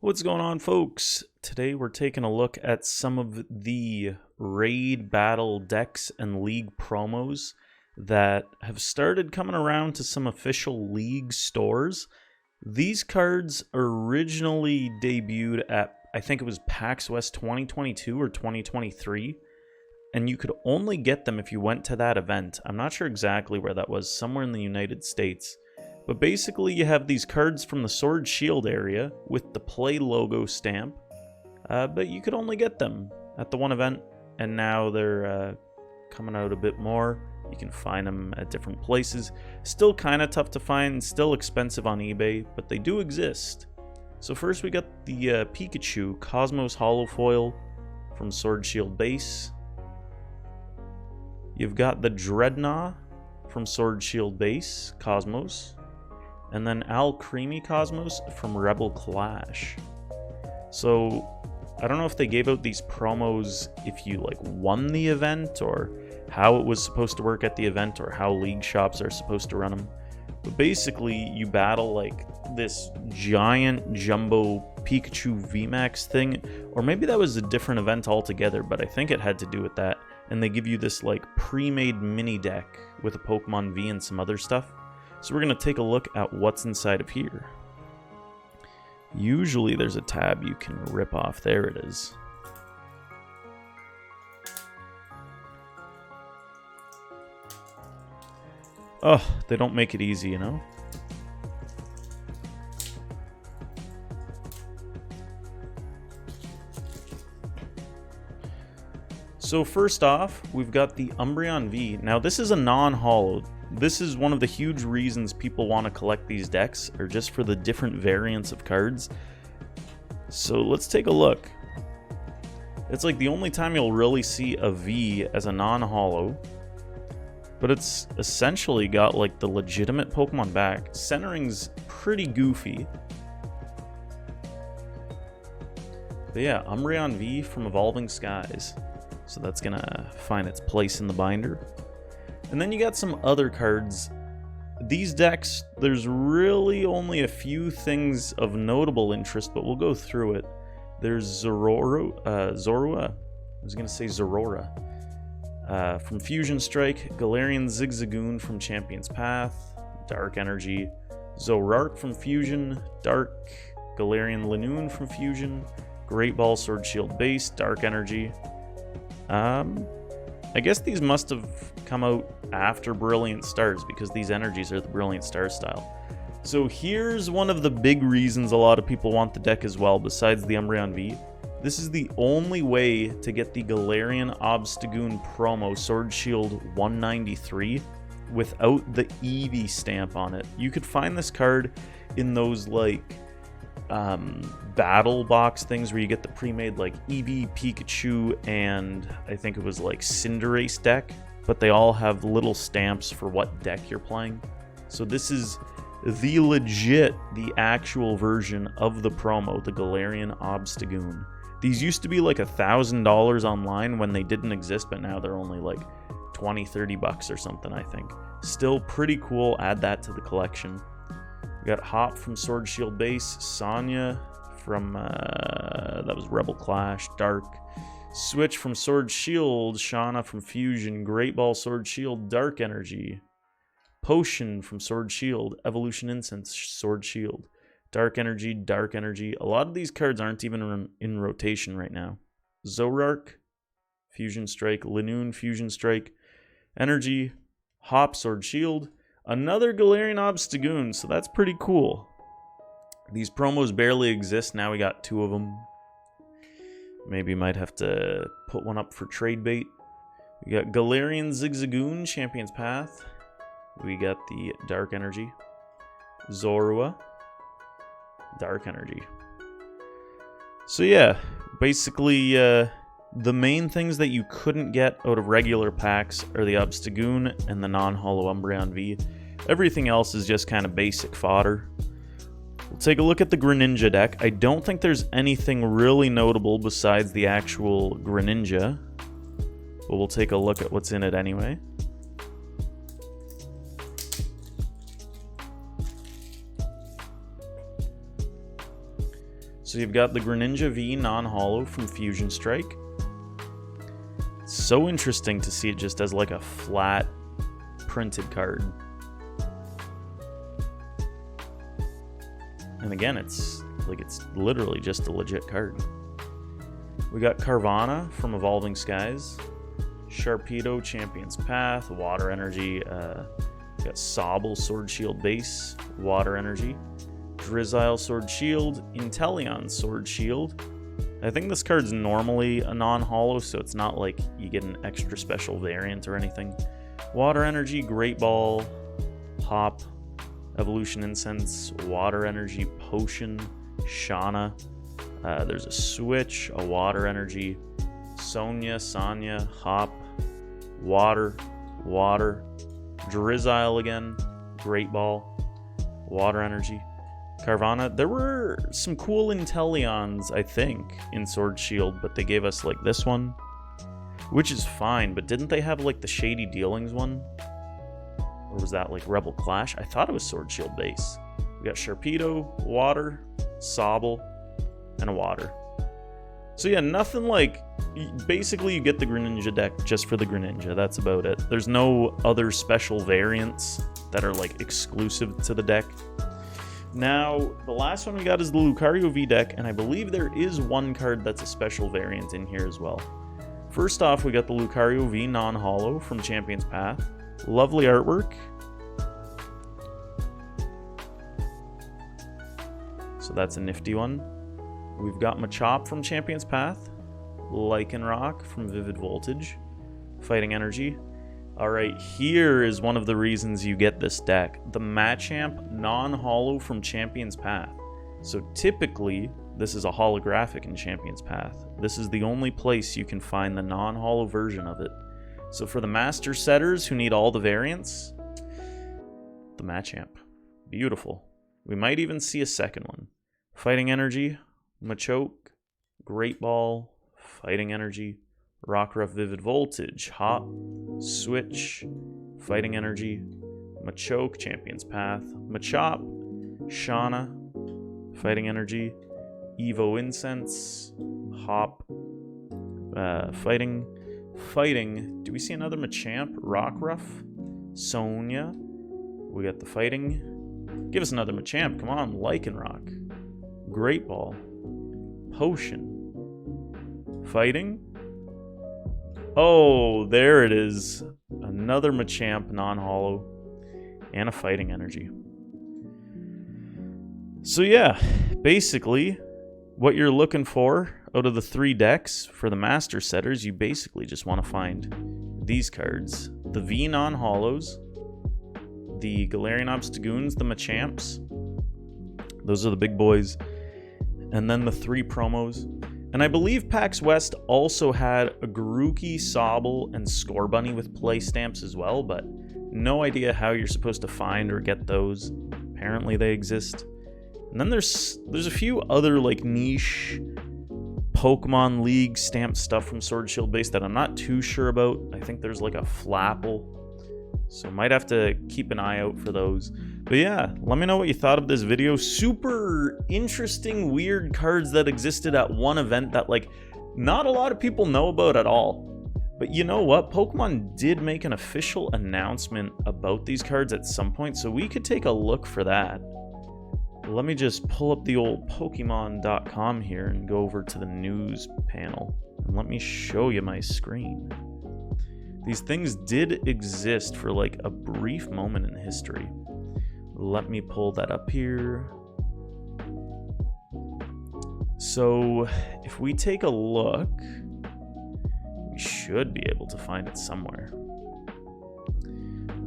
What's going on, folks? Today we're taking a look at some of the raid battle decks and league promos that have started coming around to some official league stores. These cards originally debuted at, I think it was PAX West 2022 or 2023, and you could only get them if you went to that event. I'm not sure exactly where that was, somewhere in the United States. But basically, you have these cards from the Sword Shield area with the Play logo stamp, but you could only get them at the one event, and now they're coming out a bit more. You can find them at different places. Still kind of tough to find, still expensive on eBay, but they do exist. So first we got the Pikachu Cosmos Holo Foil from Sword Shield base. You've got the Dreadnought from Sword Shield base, Cosmos. And then Al Creamy Cosmos from Rebel Clash. So I don't know if they gave out these promos if you won the event, or how it was supposed to work at the event, or how league shops are supposed to run them. But basically you battle this giant jumbo Pikachu VMAX thing, or maybe that was a different event altogether, but I think it had to do with that. And they give you this pre-made mini deck with a Pokemon V and some other stuff. So we're going to take a look at what's inside of here. Usually there's a tab you can rip off. There it is. Oh, they don't make it easy, you know? So first off, we've got the Umbreon V. Now this is a non-holo. This is one of the huge reasons people want to collect these decks, or just for the different variants of cards. So let's take a look. It's the only time you'll really see a V as a non-holo, but it's essentially got the legitimate Pokemon back. Centering's pretty goofy. But yeah, Umbreon V from Evolving Skies. So that's gonna find its place in the binder. And then you got some other cards. These decks, there's really only a few things of notable interest, but we'll go through it. There's Zorua. I was going to say Zorora. From Fusion Strike, Galarian Zigzagoon from Champion's Path, Dark Energy, Zorark from Fusion, Dark, Galarian Linoone from Fusion, Great Ball Sword Shield base, Dark Energy. I guess these must have come out after Brilliant Stars, because these energies are the Brilliant Stars style. So here's one of the big reasons a lot of people want the deck as well, besides the Umbreon V. This is the only way to get the Galarian Obstagoon promo Sword Shield 193 without the Eevee stamp on it. You could find this card in those battle box things where you get the pre-made Eevee, Pikachu, and I think it was Cinderace deck, but they all have little stamps for what deck you're playing. So this is the actual version of the promo, the Galarian Obstagoon. These used to be $1,000 online when they didn't exist, but now they're only $20-$30 or something, I think. Still pretty cool. Add that to the collection. We got Hop from Sword Shield base, Sonya from, that was Rebel Clash, Dark, Switch from Sword Shield, Shauna from Fusion, Great Ball Sword Shield, Dark Energy, Potion from Sword Shield, Evolution Incense, Sword Shield, Dark Energy, Dark Energy. A lot of these cards aren't even in rotation right now. Zorark, Fusion Strike, Linoone, Fusion Strike, Energy, Hop, Sword Shield, another Galarian Obstagoon, so that's pretty cool. These promos barely exist, now we got two of them. Maybe might have to put one up for trade bait. We got Galarian Zigzagoon, Champion's Path. We got the Dark Energy. Zorua, Dark Energy. So yeah, basically the main things that you couldn't get out of regular packs are the Obstagoon and the non-holo Umbreon V. Everything else is just kind of basic fodder. We'll take a look at the Greninja deck. I don't think there's anything really notable besides the actual Greninja, but we'll take a look at what's in it anyway. So you've got the Greninja V non-holo from Fusion Strike. So interesting to see it just as like a flat printed card. And again, it's literally just a legit card. We got Carvana from Evolving Skies, Sharpedo Champion's Path, Water Energy. We got Sobble Sword Shield Base, Water Energy, Drizzile Sword Shield, Inteleon Sword Shield. I think this card's normally a non-holo, so it's not like you get an extra special variant or anything. Water Energy, Great Ball, Hop, Evolution Incense, Water Energy, Potion, Shauna. There's a Switch, a Water Energy, Sonia, Sanya, Hop, Water, Drizzile again, Great Ball, Water Energy, Carvana. There were some cool Inteleons, I think, in Sword Shield, but they gave us like this one, which is fine, but didn't they have like the Shady Dealings one? Or was that like Rebel Clash? I thought it was Sword Shield base. We got Sharpedo, Water, Sobble, and a Water. So yeah, nothing like... Basically, you get the Greninja deck just for the Greninja. That's about it. There's no other special variants that are like exclusive to the deck. Now, the last one we got is the Lucario V deck, and I believe there is one card that's a special variant in here as well. First off, we got the Lucario V non-holo from Champion's Path. Lovely artwork. So that's a nifty one. We've got Machop from Champion's Path. Lycanroc from Vivid Voltage. Fighting Energy. Alright, here is one of the reasons you get this deck. The Machamp non-holo from Champion's Path. So typically, this is a holographic in Champion's Path. This is the only place you can find the non-holo version of it. So for the master setters who need all the variants, the Machamp. Beautiful. We might even see a second one. Fighting Energy, Machoke, Great Ball, Fighting Energy, Rockruff Vivid Voltage, Hop, Switch, Fighting Energy, Machoke, Champion's Path, Machop, Shauna, Fighting Energy, Evo Incense, Hop, Fighting. Do we see another Machamp? Rockruff, Sonia. We got the Fighting. Give us another Machamp. Come on, Lycanroc. Great Ball. Potion. Fighting. Oh, there it is. Another Machamp non-holo. And a Fighting Energy. So yeah, basically, what you're looking for out of the 3 decks for the master setters, you basically just want to find these cards. The V non-holos, the Galarian Obstagoons, the Machamps. Those are the big boys. And then the 3 promos. And I believe PAX West also had a Grookey, Sobble, and Scorbunny with play stamps as well, but no idea how you're supposed to find or get those. Apparently they exist. And then there's a few other like niche Pokemon League stamped stuff from Sword Shield base that I'm not too sure about. I think there's like a Flapple, so might have to keep an eye out for those. But yeah, let me know what you thought of this video. Super interesting, weird cards that existed at one event that like not a lot of people know about at all. But you know what? Pokemon did make an official announcement about these cards at some point, so we could take a look for that. Let me just pull up the old Pokemon.com here and go over to the news panel. And let me show you my screen. These things did exist for like a brief moment in history. Let me pull that up here. So if we take a look, we should be able to find it somewhere.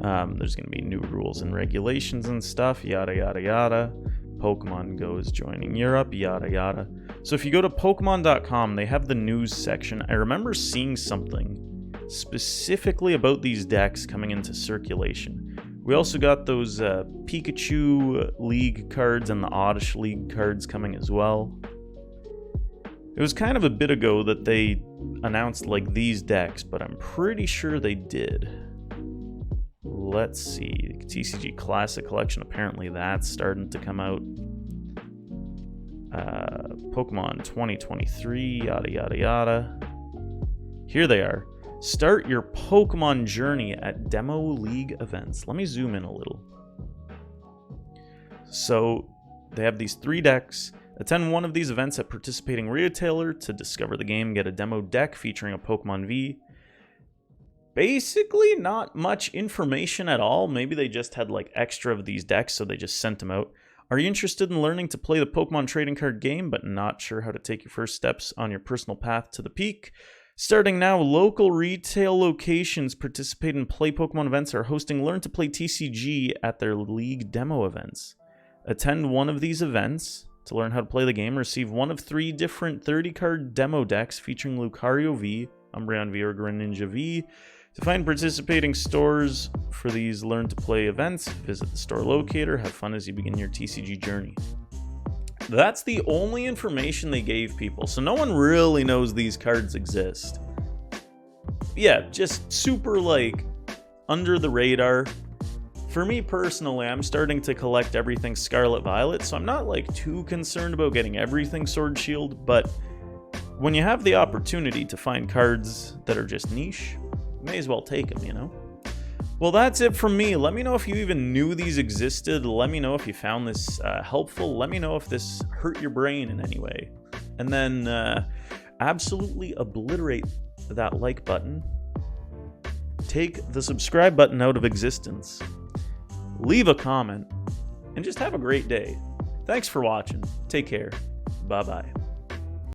There's going to be new rules and regulations and stuff, yada, yada, yada. Pokemon Go is joining Europe, yada, yada. So if you go to Pokemon.com, they have the news section. I remember seeing something specifically about these decks coming into circulation. We also got those Pikachu League cards and the Oddish League cards coming as well. It was kind of a bit ago that they announced like these decks, but I'm pretty sure they did. Let's see, TCG Classic Collection, apparently that's starting to come out. Pokemon 2023, yada, yada, yada. Here they are. Start your Pokemon journey at Demo League events. Let me zoom in a little. So they have these 3 decks. Attend one of these events at participating retailer to discover the game. Get a demo deck featuring a Pokemon V. Basically, not much information at all. Maybe they just had like extra of these decks, so they just sent them out. Are you interested in learning to play the Pokemon trading card game, but not sure how to take your first steps on your personal path to the peak? Starting now, local retail locations participate in Play Pokemon events are hosting Learn to Play TCG at their League demo events. Attend one of these events to learn how to play the game. Receive one of 3 different 30-card demo decks featuring Lucario V, Umbreon V, or Greninja V. To find participating stores for these Learn to Play events, visit the store locator. Have fun as you begin your TCG journey. That's the only information they gave people, so no one really knows these cards exist. Yeah, just super, like, under the radar. For me personally, I'm starting to collect everything Scarlet Violet, so I'm not, like, too concerned about getting everything Sword Shield, but when you have the opportunity to find cards that are just niche, may as well take them, you know? Well, that's it from me. Let me know if you even knew these existed. Let me know if you found this helpful. Let me know if this hurt your brain in any way. And then absolutely obliterate that like button. Take the subscribe button out of existence. Leave a comment. And just have a great day. Thanks for watching. Take care. Bye-bye.